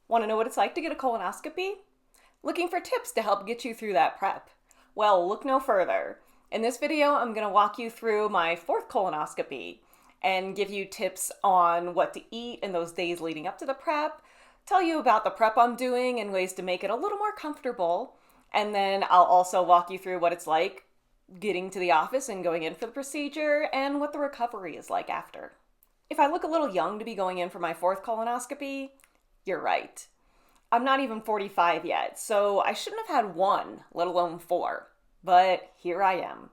Want to know what it's like to get a colonoscopy? Looking for tips to help get you through that prep? Well, look no further. In this video, I'm going to walk you through my fourth colonoscopy and give you tips on what to eat in those days leading up to the prep, tell you about the prep I'm doing and ways to make it a little more comfortable, and then I'll also walk you through what it's like getting to the office and going in for the procedure and what the recovery is like after. If I look a little young to be going in for my fourth colonoscopy, you're right. I'm not even 45 yet, so I shouldn't have had one, let alone four. But here I am.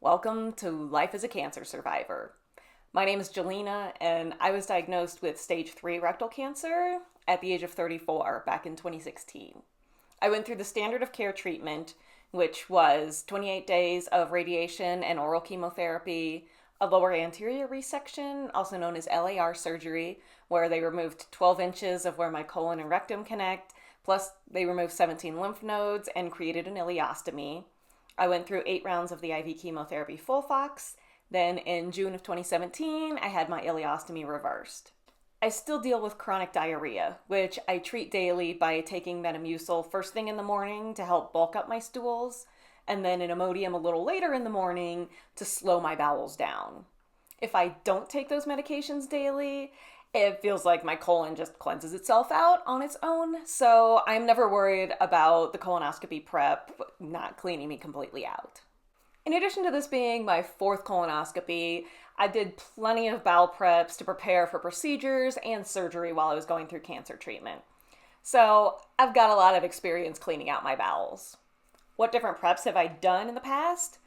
Welcome to life as a cancer survivor. My name is Jelena, and I was diagnosed with stage 3 rectal cancer at the age of 34 back in 2016. I went through the standard of care treatment, which was 28 days of radiation and oral chemotherapy, a lower anterior resection, also known as LAR surgery, where they removed 12 inches of where my colon and rectum connect, plus they removed 17 lymph nodes and created an ileostomy. I went through 8 rounds of the IV chemotherapy FOLFOX. Then in June of 2017, I had my ileostomy reversed. I still deal with chronic diarrhea, which I treat daily by taking Metamucil first thing in the morning to help bulk up my stools, and then an Imodium a little later in the morning to slow my bowels down. If I don't take those medications daily, it feels like my colon just cleanses itself out on its own, so I'm never worried about the colonoscopy prep not cleaning me completely out. In addition to this being my fourth colonoscopy, I did plenty of bowel preps to prepare for procedures and surgery while I was going through cancer treatment. So I've got a lot of experience cleaning out my bowels. What different preps have I done in the past?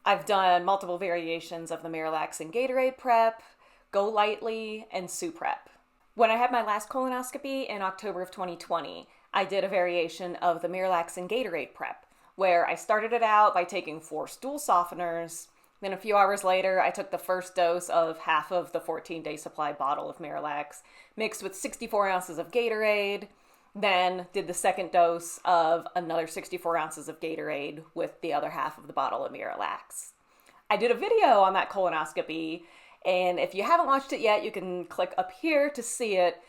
I've done multiple variations of the Miralax and Gatorade prep, Go Lightly, and Sue prep. When I had my last colonoscopy in October of 2020, I did a variation of the Miralax and Gatorade prep, where I started it out by taking 4 stool softeners. Then a few hours later, I took the first dose of half of the 14-day supply bottle of Miralax, mixed with 64 ounces of Gatorade, then did the second dose of another 64 ounces of Gatorade with the other half of the bottle of Miralax. I did a video on that colonoscopy, and if you haven't watched it yet, you can click up here to see it.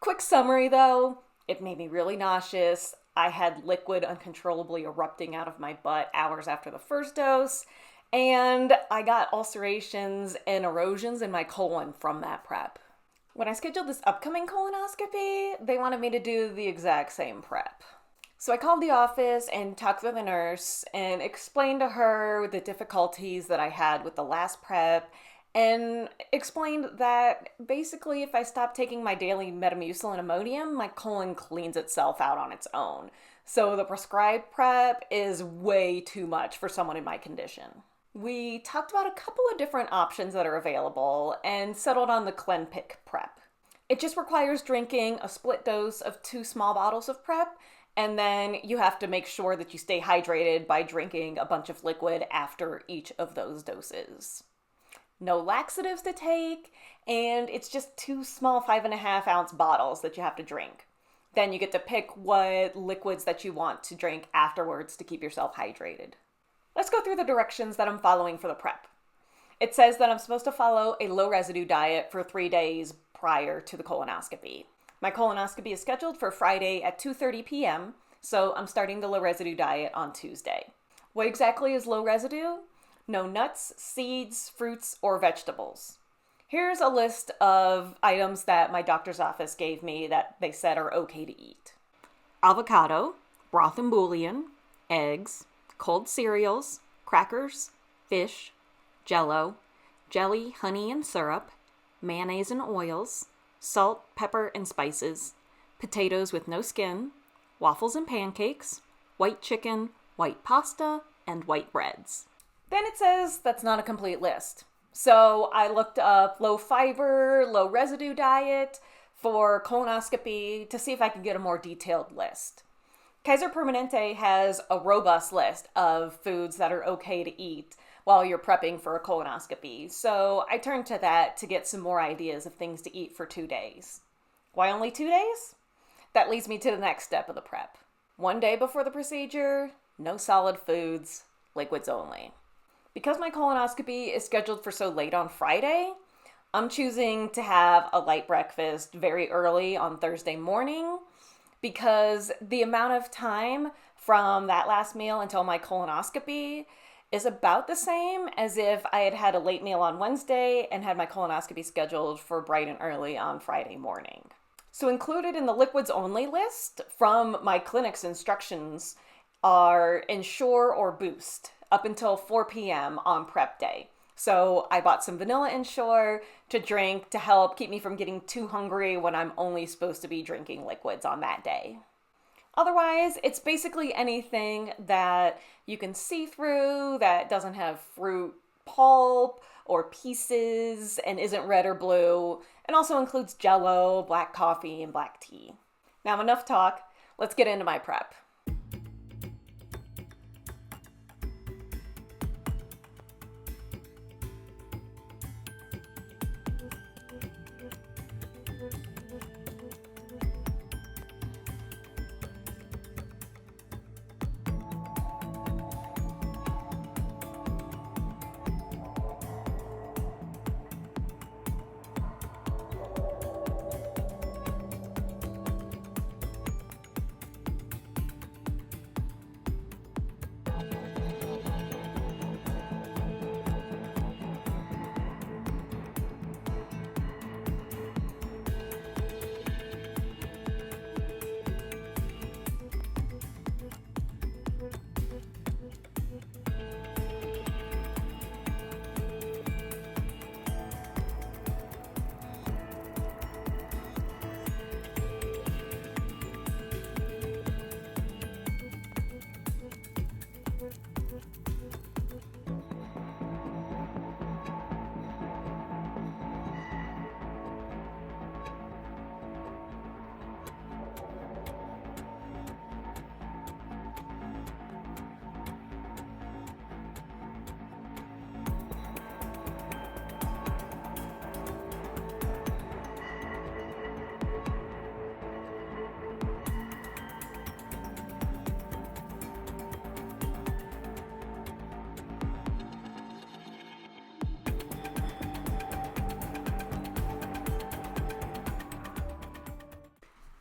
Quick summary though, it made me really nauseous. I had liquid uncontrollably erupting out of my butt hours after the first dose, and I got ulcerations and erosions in my colon from that prep. When I scheduled this upcoming colonoscopy, they wanted me to do the exact same prep. So I called the office and talked with the nurse and explained to her the difficulties that I had with the last prep and explained that basically if I stop taking my daily Metamucil and Imodium, my colon cleans itself out on its own. So the prescribed prep is way too much for someone in my condition. We talked about a couple of different options that are available and settled on the Clenpick prep. It just requires drinking a split dose of 2 small bottles of prep, and then you have to make sure that you stay hydrated by drinking a bunch of liquid after each of those doses. No laxatives to take, and it's just 2 small 5.5 ounce bottles that you have to drink. Then you get to pick what liquids that you want to drink afterwards to keep yourself hydrated. Let's go through the directions that I'm following for the prep. It says that I'm supposed to follow a low residue diet for 3 days prior to the colonoscopy. My colonoscopy is scheduled for Friday at 2:30 p.m., so I'm starting the low residue diet on Tuesday. What exactly is low residue? No nuts, seeds, fruits, or vegetables. Here's a list of items that my doctor's office gave me that they said are okay to eat. Avocado, broth and bouillon, eggs, cold cereals, crackers, fish, jello, jelly, honey and syrup, mayonnaise and oils, salt, pepper and spices, potatoes with no skin, waffles and pancakes, white chicken, white pasta, and white breads. Then it says that's not a complete list. So I looked up low fiber, low residue diet for colonoscopy to see if I could get a more detailed list. Kaiser Permanente has a robust list of foods that are okay to eat while you're prepping for a colonoscopy. So I turned to that to get some more ideas of things to eat for 2 days. Why only 2 days? That leads me to the next step of the prep. 1 day before the procedure, no solid foods, liquids only. Because my colonoscopy is scheduled for so late on Friday, I'm choosing to have a light breakfast very early on Thursday morning because the amount of time from that last meal until my colonoscopy is about the same as if I had had a late meal on Wednesday and had my colonoscopy scheduled for bright and early on Friday morning. So included in the liquids only list from my clinic's instructions are Ensure or Boost up until 4 p.m. on prep day. So I bought some vanilla Ensure to drink to help keep me from getting too hungry when I'm only supposed to be drinking liquids on that day. Otherwise, it's basically anything that you can see through that doesn't have fruit pulp or pieces and isn't red or blue, and also includes Jell-O, black coffee, and black tea. Now enough talk, let's get into my prep.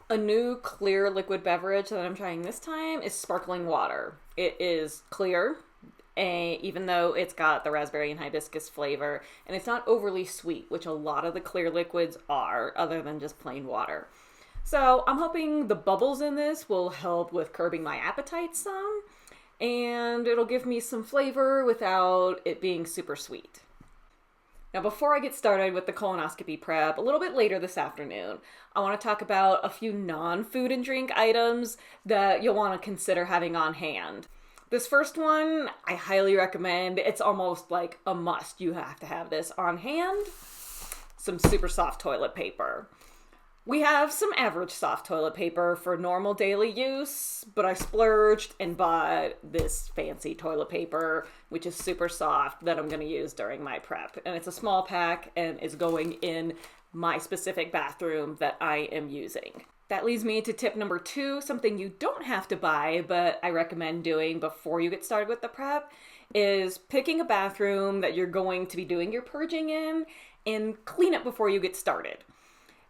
A new clear liquid beverage that I'm trying this time is sparkling water. It is clear, even though it's got the raspberry and hibiscus flavor, and it's not overly sweet, which a lot of the clear liquids are, other than just plain water. So I'm hoping the bubbles in this will help with curbing my appetite some, and it'll give me some flavor without it being super sweet. Now, before I get started with the colonoscopy prep, a little bit later this afternoon, I want to talk about a few non-food and drink items that you'll want to consider having on hand. This first one, I highly recommend. It's almost like a must. You have to have this on hand. Some super soft toilet paper. We have some average soft toilet paper for normal daily use, but I splurged and bought this fancy toilet paper, which is super soft, that I'm going to use during my prep. And it's a small pack and is going in my specific bathroom that I am using. That leads me to tip number 2, something you don't have to buy, but I recommend doing before you get started with the prep, is picking a bathroom that you're going to be doing your purging in and clean it before you get started.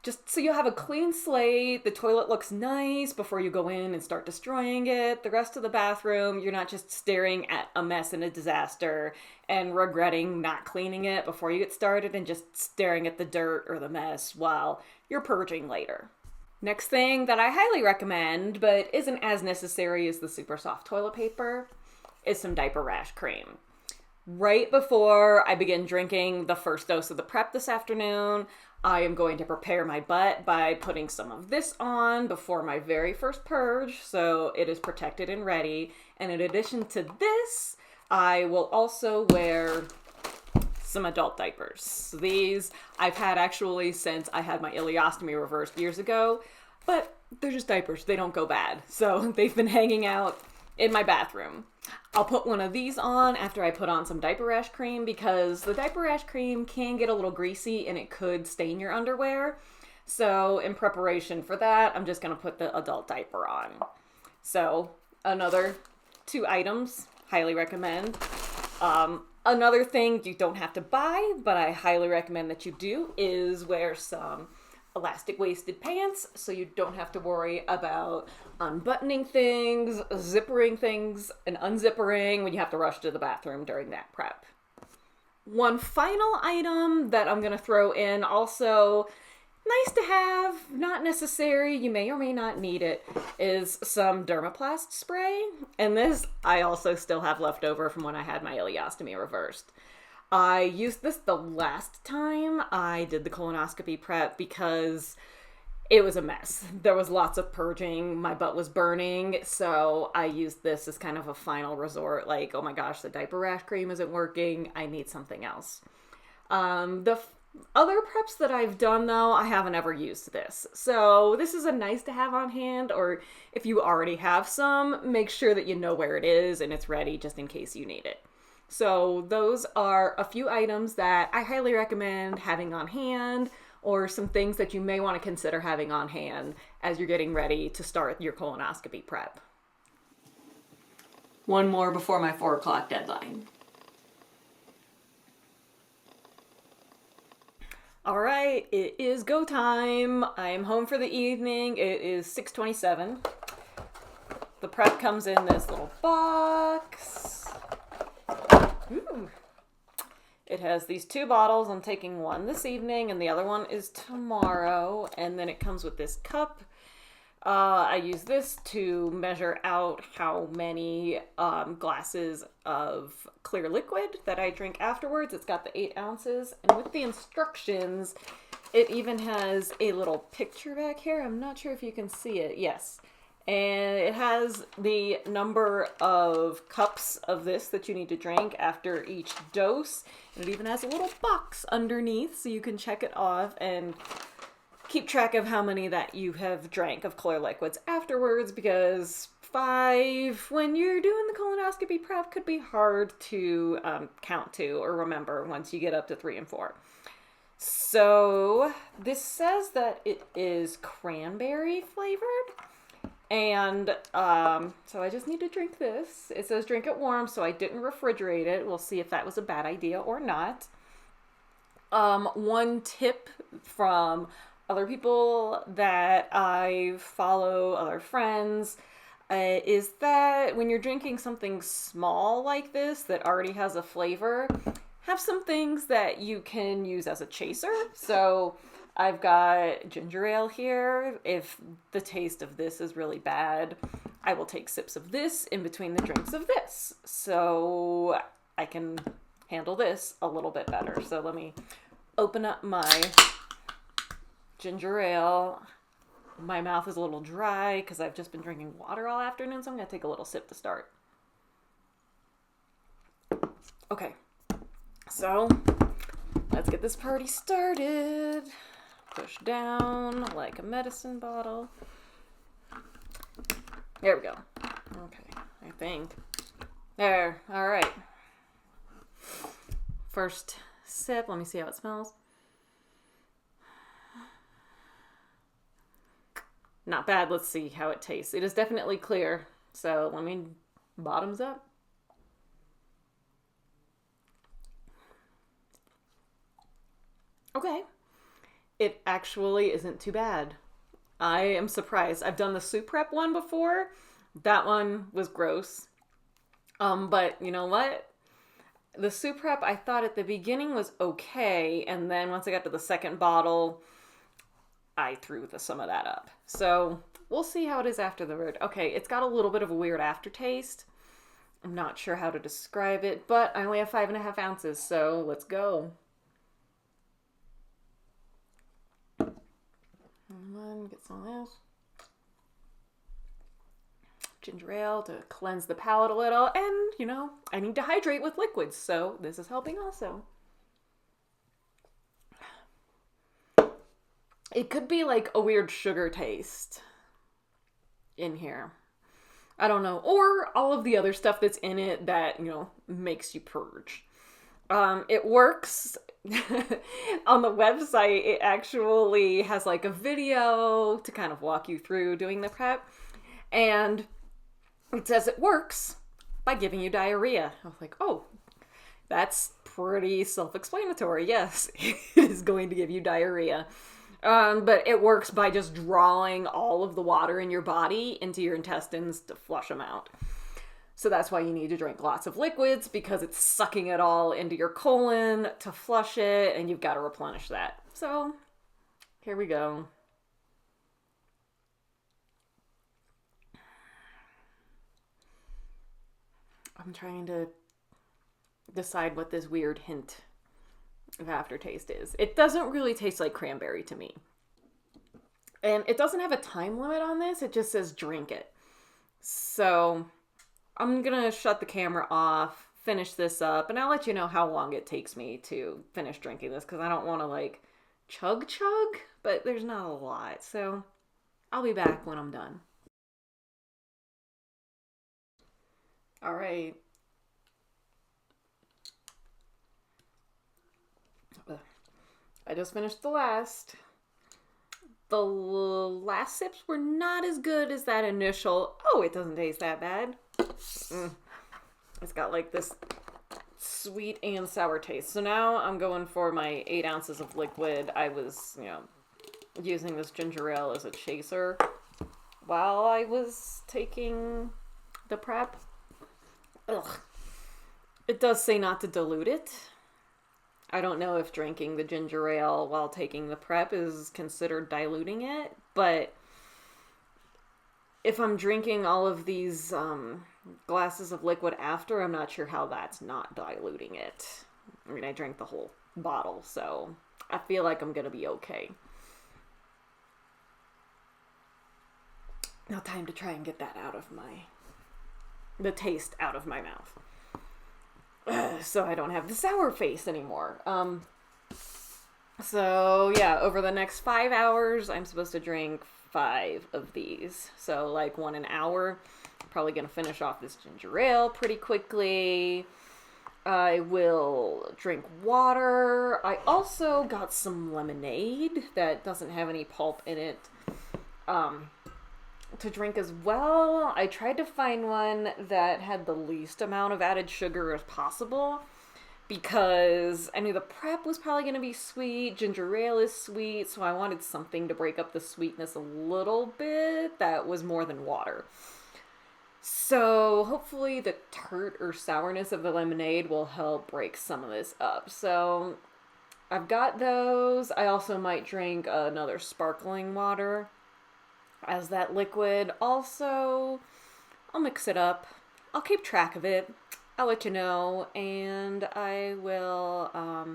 Just so you have a clean slate, the toilet looks nice before you go in and start destroying it. The rest of the bathroom, you're not just staring at a mess and a disaster and regretting not cleaning it before you get started and just staring at the dirt or the mess while you're purging later. Next thing that I highly recommend, but isn't as necessary as the super soft toilet paper, is some diaper rash cream. Right before I begin drinking the first dose of the prep this afternoon, I am going to prepare my butt by putting some of this on before my very first purge, so it is protected and ready. And in addition to this, I will also wear some adult diapers. So these I've had actually since I had my ileostomy reversed years ago, but they're just diapers. They don't go bad. So they've been hanging out in my bathroom. I'll put one of these on after I put on some diaper rash cream because the diaper rash cream can get a little greasy and it could stain your underwear. So in preparation for that, I'm just going to put the adult diaper on. So another 2 items, highly recommend. Another thing you don't have to buy, but I highly recommend that you do, is wear some elastic waisted pants so you don't have to worry about unbuttoning things, zippering things, and unzippering when you have to rush to the bathroom during that prep. One final item that I'm going to throw in, also nice to have, not necessary, you may or may not need it, is some dermaplast spray. And this I also still have left over from when I had my ileostomy reversed. I used this the last time I did the colonoscopy prep because it was a mess. There was lots of purging, my butt was burning, so I used this as kind of a final resort, like, oh my gosh, the diaper rash cream isn't working, I need something else. The other preps that I've done, though, I haven't ever used this. So this is a nice to have on hand, or if you already have some, make sure that you know where it is and it's ready just in case you need it. So those are a few items that I highly recommend having on hand, or some things that you may want to consider having on hand as you're getting ready to start your colonoscopy prep. One more before my 4 o'clock deadline. All right, it is go time. I am home for the evening. It is 6:27. The prep comes in this little box. Ooh. It has these 2 bottles. I'm taking one this evening and the other one is tomorrow. And then it comes with this cup. I use this to measure out how many glasses of clear liquid that I drink afterwards. It's got the 8 ounces. And with the instructions, it even has a little picture back here. I'm not sure if you can see it. Yes. And it has the number of cups of this that you need to drink after each dose. And it even has a little box underneath so you can check it off and keep track of how many that you have drank of clear liquids afterwards, because 5, when you're doing the colonoscopy prep, could be hard to count to or remember once you get up to 3 and 4. So this says that it is cranberry flavored. And so I just need to drink this. It says drink it warm, so I didn't refrigerate it. We'll see if that was a bad idea or not. One tip from other people that I follow, other friends, is that when you're drinking something small like this that already has a flavor, have some things that you can use as a chaser. So I've got ginger ale here. If the taste of this is really bad, I will take sips of this in between the drinks of this, so I can handle this a little bit better. So let me open up my ginger ale. My mouth is a little dry because I've just been drinking water all afternoon, so I'm going to take a little sip to start. Okay, so let's get this party started. Push down like a medicine bottle. There we go. Okay, I think. There, all right. First sip, let me see how it smells. Not bad, let's see how it tastes. It is definitely clear, so let me bottoms up. Okay. It actually isn't too bad. I am surprised. I've done the soup prep one before. That one was gross. But you know what? The soup prep, I thought at the beginning was okay. And then once I got to the second bottle, I threw some of that up. So we'll see how it is after the word. Okay, it's got a little bit of a weird aftertaste. I'm not sure how to describe it, but I only have 5.5 ounces. So let's go. And then get some of this ginger ale to cleanse the palate a little. And, you know, I need to hydrate with liquids, so this is helping also. It could be like a weird sugar taste in here. I don't know. Or all of the other stuff that's in it that, you know, makes you purge. It works. On the website, it actually has like a video to kind of walk you through doing the prep. And it says it works by giving you diarrhea. I was like, oh, that's pretty self-explanatory. Yes, it is going to give you diarrhea. But it works by just drawing all of the water in your body into your intestines to flush them out. So that's why you need to drink lots of liquids, because it's sucking it all into your colon to flush it, and you've got to replenish that. So here we go. I'm trying to decide what this weird hint of aftertaste is. It doesn't really taste like cranberry to me. And it doesn't have a time limit on this. It just says drink it. So I'm going to shut the camera off, finish this up, and I'll let you know how long it takes me to finish drinking this, because I don't want to like chug, but there's not a lot. So I'll be back when I'm done. All right. I just finished the last. The last sips were not as good as that initial. Oh, it doesn't taste that bad. It's got like this sweet and sour taste. So now I'm going for my 8 ounces of liquid. I was, using this ginger ale as a chaser while I was taking the prep. Ugh. It does say not to dilute it. I don't know if drinking the ginger ale while taking the prep is considered diluting it, but if I'm drinking all of these glasses of liquid after, I'm not sure how that's not diluting it. I mean, I drank the whole bottle, so I feel like I'm going to be okay. Now time to try and get that out of the taste out of my mouth. So I don't have the sour face anymore. So yeah, over the next 5 hours, I'm supposed to drink 5 of these. So like 1 an hour. I'm probably going to finish off this ginger ale pretty quickly. I will drink water. I also got some lemonade that doesn't have any pulp in it. To drink as well. I tried to find one that had the least amount of added sugar as possible, because I knew the prep was probably going to be sweet. Ginger ale is sweet, so I wanted something to break up the sweetness a little bit that was more than water. So hopefully the tart or sourness of the lemonade will help break some of this up. So I've got those. I also might drink another sparkling water as that liquid. Also, I'll mix it up. I'll keep track of it. I'll let you know, and I will, I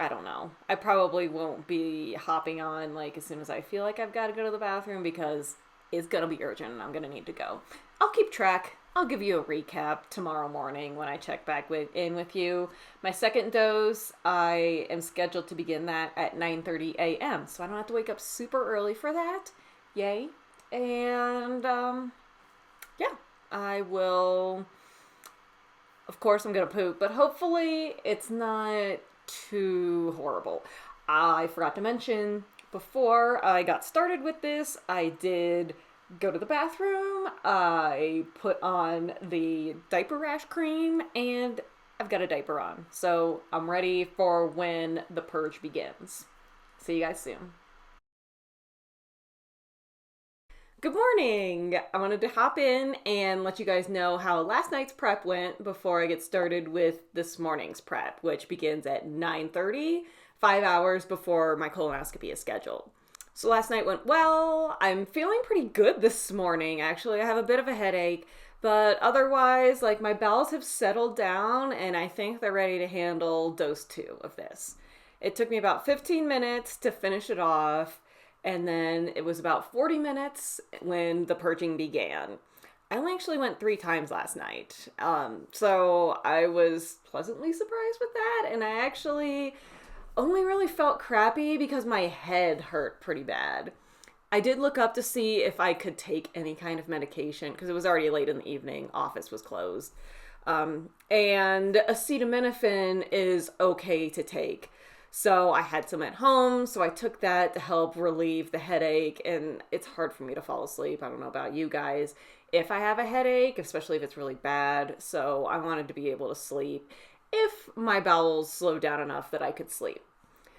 don't know. I probably won't be hopping on like as soon as I feel like I've got to go to the bathroom, because it's going to be urgent and I'm going to need to go. I'll keep track. I'll give you a recap tomorrow morning when I check back in with you. My second dose, I am scheduled to begin that at 9:30 a.m. So I don't have to wake up super early for that. Yay. And, yeah, I will, of course I'm going to poop, but hopefully it's not too horrible. I forgot to mention, before I got started with this, I did go to the bathroom, I put on the diaper rash cream, and I've got a diaper on. So I'm ready for when the purge begins. See you guys soon. Good morning! I wanted to hop in and let you guys know how last night's prep went before I get started with this morning's prep, which begins at 9:30, 5 hours before my colonoscopy is scheduled. So last night went well. I'm feeling pretty good this morning, actually. I have a bit of a headache, but otherwise, like, my bowels have settled down, and I think they're ready to handle dose 2 of this. It took me about 15 minutes to finish it off, and then it was about 40 minutes when the purging began. I only actually went 3 times last night, so I was pleasantly surprised with that, and I actually only really felt crappy because my head hurt pretty bad. I did look up to see if I could take any kind of medication, because it was already late in the evening, office was closed. And acetaminophen is okay to take. So I had some at home, so I took that to help relieve the headache, and it's hard for me to fall asleep. I don't know about you guys. If I have a headache, especially if it's really bad, so I wanted to be able to sleep if my bowels slowed down enough that I could sleep.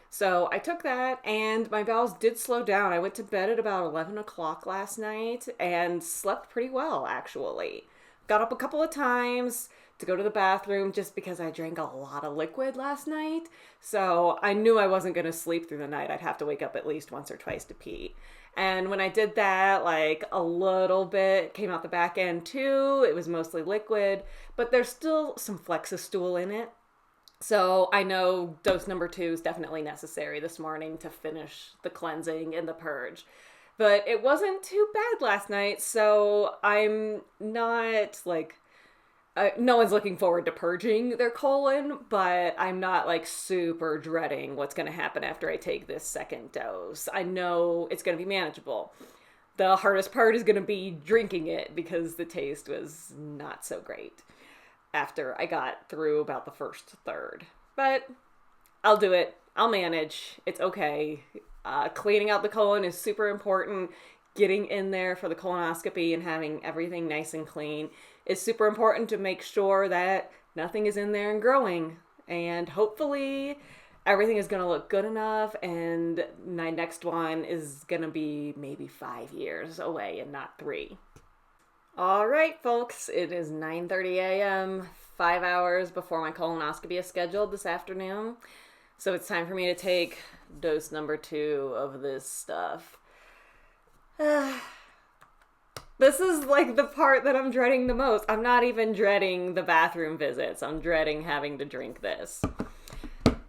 So I took that and my bowels did slow down. I went to bed at about 11 o'clock last night and slept pretty well, actually. Got up a couple of times to go to the bathroom just because I drank a lot of liquid last night. So I knew I wasn't going to sleep through the night. I'd have to wake up at least once or twice to pee. And when I did that, like a little bit came out the back end too. It was mostly liquid, but there's still some flexus stool in it. So I know dose number 2 is definitely necessary this morning to finish the cleansing and the purge. But it wasn't too bad last night, so I'm not like, no one's looking forward to purging their colon, but I'm not like super dreading what's going to happen after I take this second dose. I know it's going to be manageable. The hardest part is going to be drinking it because the taste was not so great after I got through about the first third. But I'll do it. I'll manage. It's okay. Cleaning out the colon is super important. Getting in there for the colonoscopy and having everything nice and clean is super important to make sure that nothing is in there and growing. And hopefully everything is going to look good enough, and my next one is going to be maybe 5 years away and not 3. All right, folks, it is 9:30 a.m., 5 hours before my colonoscopy is scheduled this afternoon. So it's time for me to take dose number 2 of this stuff. This is like the part that I'm dreading the most. I'm not even dreading the bathroom visits. I'm dreading having to drink this.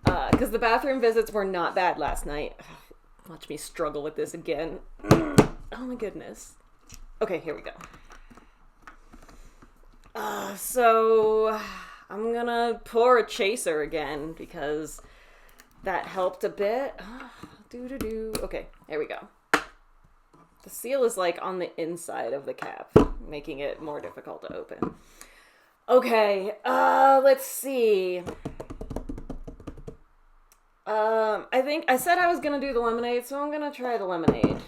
Because the bathroom visits were not bad last night. Watch me struggle with this again. Oh my goodness. Okay, here we go. So I'm gonna pour a chaser again because that helped a bit. Okay, here we go. The seal is like on the inside of the cap, making it more difficult to open. Okay, let's see. I think I said I was gonna do the lemonade, so I'm gonna try the lemonade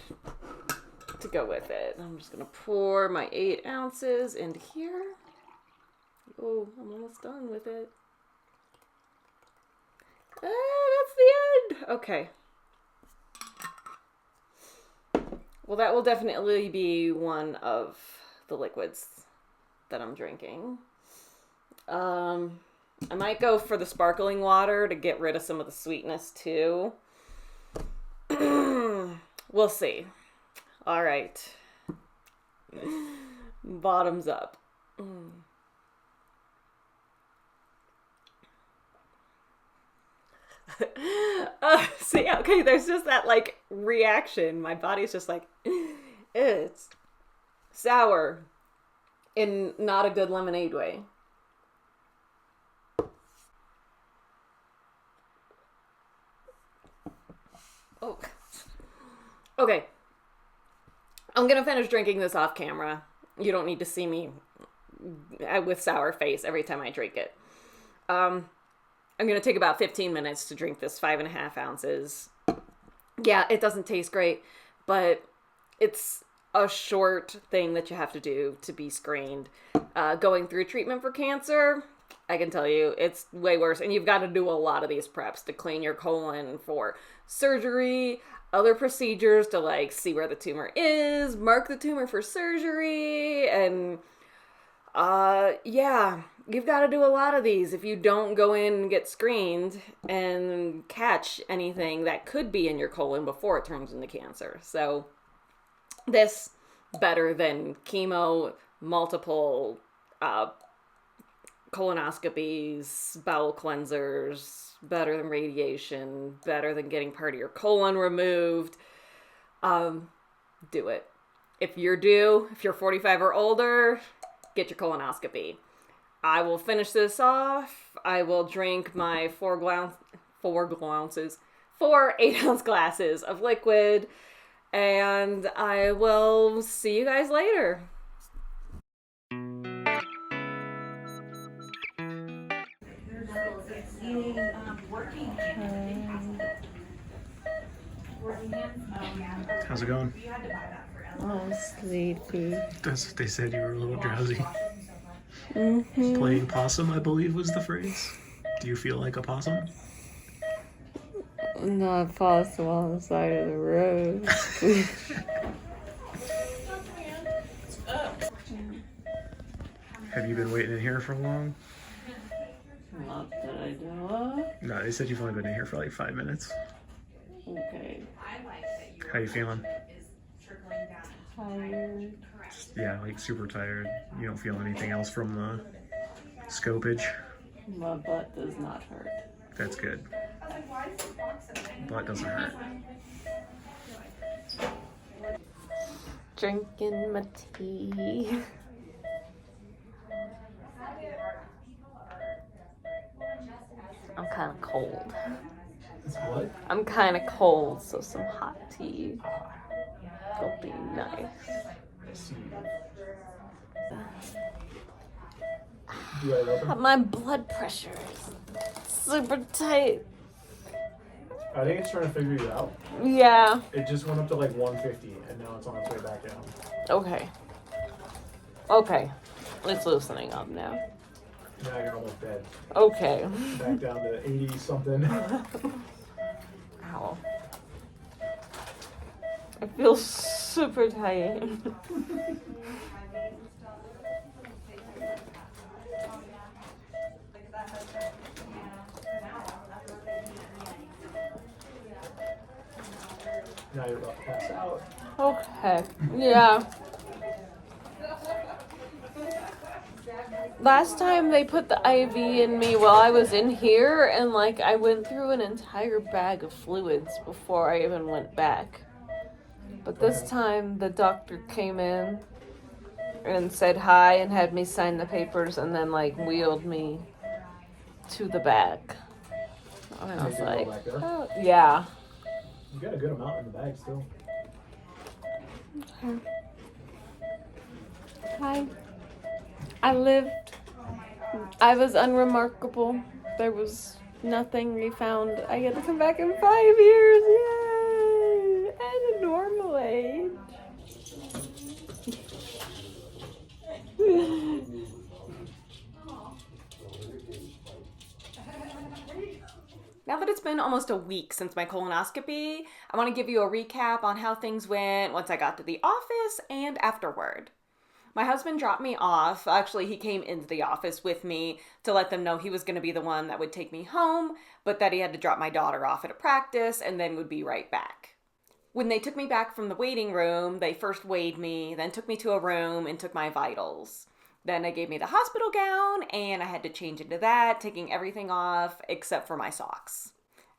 to go with it. I'm just gonna pour my 8 ounces into here. Oh, I'm almost done with it. That's the end. Okay. Well, that will definitely be one of the liquids that I'm drinking. I might go for the sparkling water to get rid of some of the sweetness too. We'll see. All right. Bottoms up. See, okay, there's just that like reaction. My body's just like, it's sour in not a good lemonade way. Oh, okay. I'm gonna finish drinking this off camera. You don't need to see me with sour face every time I drink it. I'm going to take about 15 minutes to drink this 5.5 ounces. Yeah, it doesn't taste great, but it's a short thing that you have to do to be screened. Going through treatment for cancer, I can tell you it's way worse. And you've got to do a lot of these preps to clean your colon for surgery, other procedures to like see where the tumor is, mark the tumor for surgery, and yeah, you've got to do a lot of these if you don't go in and get screened and catch anything that could be in your colon before it turns into cancer. So this better than chemo, multiple colonoscopies, bowel cleansers, better than radiation, better than getting part of your colon removed. Do it. If you're 45 or older, get your colonoscopy. I will finish this off. I will drink my 4 8-ounce glasses of liquid, and I will see you guys later. How's it going? Oh, sleepy. That's what they said, you were a little drowsy. Mm-hmm. Playing possum, I believe, was the phrase. Do you feel like a possum? Not possible on the side of the road. Have you been waiting in here for long? Not that I know No, they said you've only been in here for like 5 minutes. of. Okay. How you feeling? Tired. Yeah, like super tired. You don't feel anything else from the scopage? My butt does not hurt. That's good. Butt doesn't hurt. Drinking my tea. I'm kind of cold. What? I'm kind of cold, so some hot tea will be nice. My blood pressure is super tight. I think it's trying to figure you out. Yeah. It just went up to like 150, and now it's on its way back down. Okay. Okay. It's loosening up now. Now you're almost dead. Okay. Back down to 80 something. Ow. I feel super tight. Now you're about to pass out. Okay. Yeah. Last time they put the IV in me while I was in here, and like I went through an entire bag of fluids before I even went back. But this time the doctor came in and said hi and had me sign the papers and then like wheeled me to the back. And I was Take your like, roll back there. oh, yeah. You got a good amount in the bag still. Hi. I lived. I was unremarkable. There was nothing we found. I get to come back in 5 years. Yay! At a normal age. Now that it's been almost a week since my colonoscopy, I want to give you a recap on how things went once I got to the office and afterward. My husband dropped me off. Actually, he came into the office with me to let them know he was going to be the one that would take me home, but that he had to drop my daughter off at a practice and then would be right back. When they took me back from the waiting room, they first weighed me, then took me to a room and took my vitals. Then they gave me the hospital gown, and I had to change into that, taking everything off except for my socks.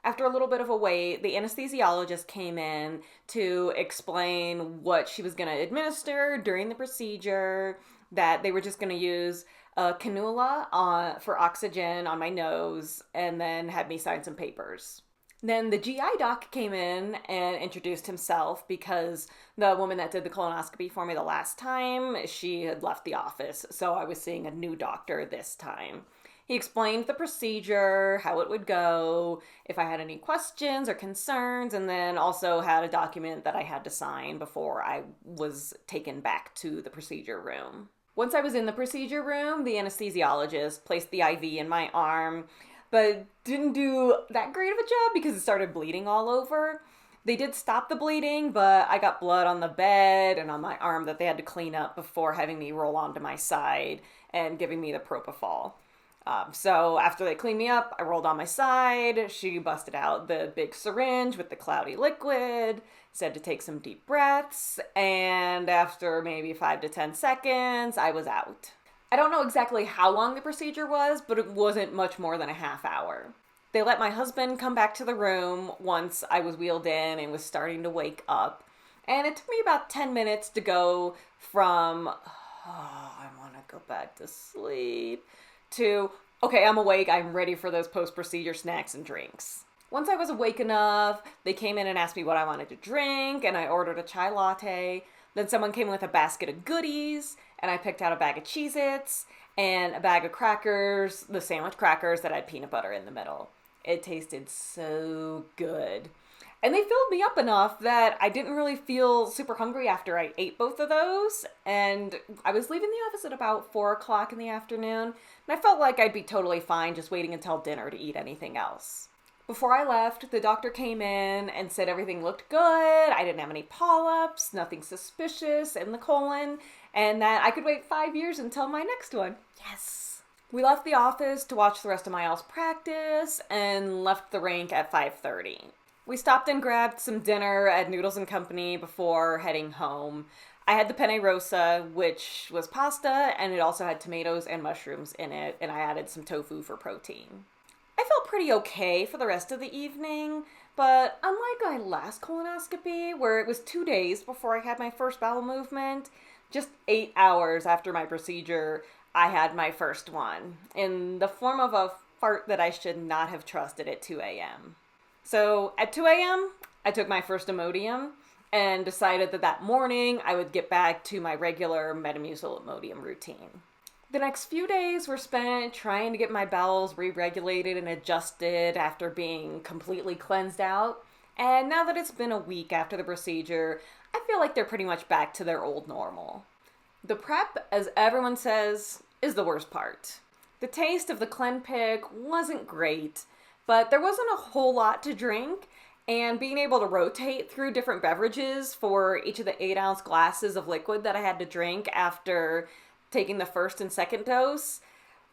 After a little bit of a wait, the anesthesiologist came in to explain what she was going to administer during the procedure, that they were just going to use a cannula for oxygen on my nose, and then had me sign some papers. Then the GI doc came in and introduced himself because the woman that did the colonoscopy for me the last time, she had left the office, so I was seeing a new doctor this time. He explained the procedure, how it would go, if I had any questions or concerns, and then also had a document that I had to sign before I was taken back to the procedure room. Once I was in the procedure room, the anesthesiologist placed the IV in my arm, but didn't do that great of a job because it started bleeding all over. They did stop the bleeding, but I got blood on the bed and on my arm that they had to clean up before having me roll onto my side and giving me the propofol. So after they cleaned me up, I rolled on my side. She busted out the big syringe with the cloudy liquid, said to take some deep breaths, and after maybe 5 to 10 seconds, I was out. I don't know exactly how long the procedure was, but it wasn't much more than a half hour. They let my husband come back to the room once I was wheeled in and was starting to wake up. And it took me about 10 minutes to go from, I want to go back to sleep, to, okay, I'm awake, I'm ready for those post-procedure snacks and drinks. Once I was awake enough, they came in and asked me what I wanted to drink, and I ordered a chai latte. Then someone came with a basket of goodies, and I picked out a bag of Cheez-Its and a bag of crackers, the sandwich crackers that had peanut butter in the middle. It tasted so good. And they filled me up enough that I didn't really feel super hungry after I ate both of those. And I was leaving the office at about 4 o'clock in the afternoon, and I felt like I'd be totally fine just waiting until dinner to eat anything else. Before I left, the doctor came in and said everything looked good, I didn't have any polyps, nothing suspicious in the colon, and that I could wait 5 years until my next one. Yes! We left the office to watch the rest of my IELTS practice and left the rink at 5:30. We stopped and grabbed some dinner at Noodles & Company before heading home. I had the penne rosa, which was pasta, and it also had tomatoes and mushrooms in it, and I added some tofu for protein. I felt pretty okay for the rest of the evening, but unlike my last colonoscopy, where it was 2 days before I had my first bowel movement, just 8 hours after my procedure, I had my first one, in the form of a fart that I should not have trusted at 2 a.m. So at 2 a.m., I took my first Imodium and decided that morning I would get back to my regular Metamucil Imodium routine. The next few days were spent trying to get my bowels re-regulated and adjusted after being completely cleansed out. And now that it's been a week after the procedure, I feel like they're pretty much back to their old normal. The prep, as everyone says, is the worst part. The taste of the Clenpick wasn't great, but there wasn't a whole lot to drink, and being able to rotate through different beverages for each of the 8-ounce glasses of liquid that I had to drink after taking the first and second dose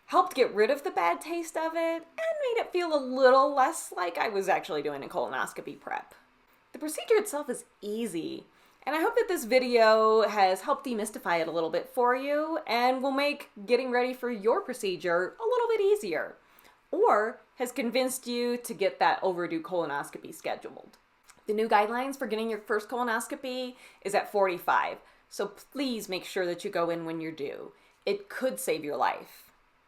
helped get rid of the bad taste of it and made it feel a little less like I was actually doing a colonoscopy prep. The procedure itself is easy, and I hope that this video has helped demystify it a little bit for you and will make getting ready for your procedure a little bit easier, or has convinced you to get that overdue colonoscopy scheduled. The new guidelines for getting your first colonoscopy is at 45, so please make sure that you go in when you're due. It could save your life.